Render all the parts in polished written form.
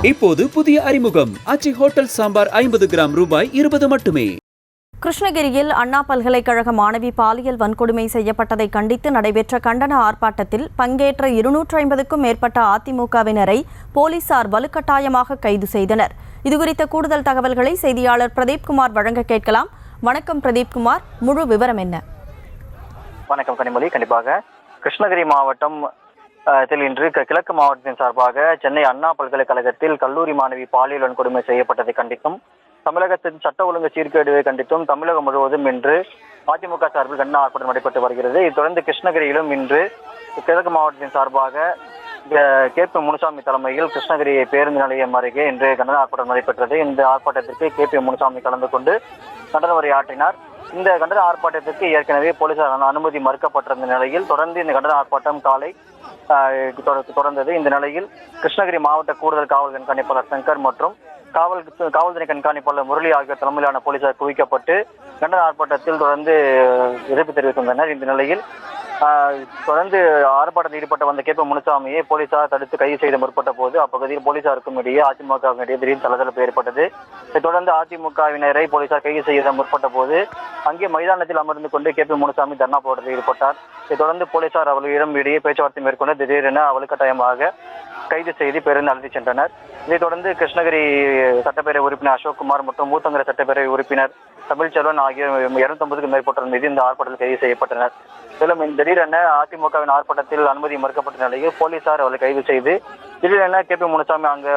இப்போது புதிய அறிமுகம் ஆச்சி ஹோட்டல் சாம்பார் 50 கிராம் ரூபாய் 20 மட்டுமே. கிருஷ்ணகிரியில் அண்ணா பல்கலைக்கழக மாணவி பாலியல் வன்கொடுமை செய்யப்பட்டதை கண்டித்து நடைபெற்ற கண்டன ஆர்ப்பாட்டத்தில் பங்கேற்ற 250க்கும் மேற்பட்ட அதிமுகவினரை போலீசார் வலுக்கட்டாயமாக கைது செய்தனர். இதுகுறித்த கூடுதல் தகவல்களை செய்தியாளர் பிரதீப்குமார் வழங்க கேட்கலாம். வணக்கம் பிரதீப்குமார், முழு விவரம் என்ன? வணக்கம் கனிமொழி. கண்டிப்பாக கிருஷ்ணகிரி மாவட்டம் இன்று கிழக்கு மாவட்டத்தின் சார்பாக சென்னை அண்ணா பல்கலைக்கழகத்தில் கல்லூரி மாணவி பாலியல் வன்கொடுமை செய்யப்பட்டதை கண்டித்தும் தமிழகத்தின் சட்ட ஒழுங்கு சீர்கேடுவை கண்டித்தும் தமிழகம் முழுவதும் இன்று அதிமுக சார்பில் கண்டன ஆர்ப்பாட்டம் நடைபெற்று வருகிறது. இதைத் தொடர்ந்து கிருஷ்ணகிரியிலும் இன்று கிழக்கு மாவட்டத்தின் சார்பாக KP முனுசாமி தலைமையில் கிருஷ்ணகிரி பேருந்து நிலையம் அருகே இன்று கண்டன ஆர்ப்பாட்டம் நடைபெற்றது. இந்த ஆர்ப்பாட்டத்திற்கு KP முனுசாமி கலந்து கொண்டு கண்டன உரை ஆற்றினார். இந்த கண்டன ஆர்ப்பாட்டத்திற்கு ஏற்கனவே போலீசார் அனுமதி மறுக்கப்பட்டிருந்த நிலையில் தொடர்ந்து இந்த கண்டன ஆர்ப்பாட்டம் காலை தொடர்ந்தது. இந்த நிலையில் கிருஷ்ணகிரி மாவட்ட கூடுதல் காவல் கண்காணிப்பாளர் சங்கர் மற்றும் காவல்துறை கண்காணிப்பாளர் முரளி ஆகியோர் தலைமையிலான போலீசார் குவிக்கப்பட்டு கண்டன ஆர்ப்பாட்டத்தில் தொடர்ந்து எதிர்ப்பு தெரிவித்துள்ளனர். இந்த நிலையில் தொடர்ந்து ஆர்ப்பாட்டத்தில் ஈடுபட்ட வந்த KP முனுசாமியை போலீசார் தடுத்து கைது செய்து முற்பட்ட போது அப்பகுதியில் போலீசாருக்கும் இடையே அதிமுகவின் இடையே திடீர் தளதளப்பு ஏற்பட்டது. இதைத் தொடர்ந்து அதிமுகவினரை போலீசார் கைது செய்ய முற்பட்ட போது அங்கே மைதானத்தில் அமர்ந்து கொண்டு KP முனுசாமி தர்ணா போராட்டத்தில் ஈடுபட்டார். இதைத் தொடர்ந்து போலீசார் அவர்களிடம் இடையே பேச்சுவார்த்தை மேற்கொண்டு திடீரென வலுக்கட்டாயமாக கைது செய்து பேருந்து அழைத்துச் சென்றனர். இதைத் தொடர்ந்து கிருஷ்ணகிரி சட்டப்பேரவை உறுப்பினர் அசோக்குமார் மற்றும் ஊத்தங்கரை சட்டப்பேரவை உறுப்பினர் தமிழ்ச்செல்வன் ஆகிய 250க்கும் மேற்பட்டோர் மீது இந்த ஆர்ப்பாட்டத்தில் கைது செய்யப்பட்டனர். மேலும் திடீரென அதிமுகவின் ஆர்ப்பாட்டத்தில் அனுமதி மறுக்கப்பட்ட நிலையில் போலீசார் அவர்களை கைது செய்து திடீரென KP முனுசாமி அங்கு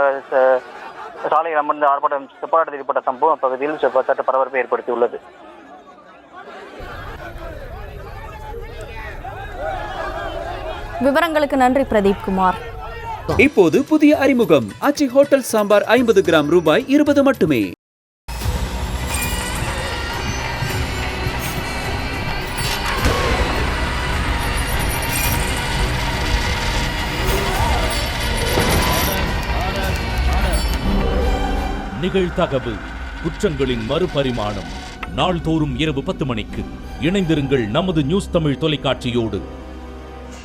சாலையில் அமர்ந்து போராட்டத்தில் ஈடுபட்ட சம்பவம் அப்பகுதியில் சட்ட பரபரப்பை ஏற்படுத்தியுள்ளது. விவரங்களுக்கு நன்றி பிரதீப்குமார். இப்போது புதிய அறிமுகம் ஆச்சி ஹோட்டல் சாம்பார் 50 கிராம் ரூபாய் 20 மட்டுமே. நிகழ்தகவு குற்றங்களின் மறுபரிமாணம் நாள்தோறும் இரவு 10 மணிக்கு இணைந்திருங்கள் நமது நியூஸ் தமிழ் தொலைக்காட்சியோடு.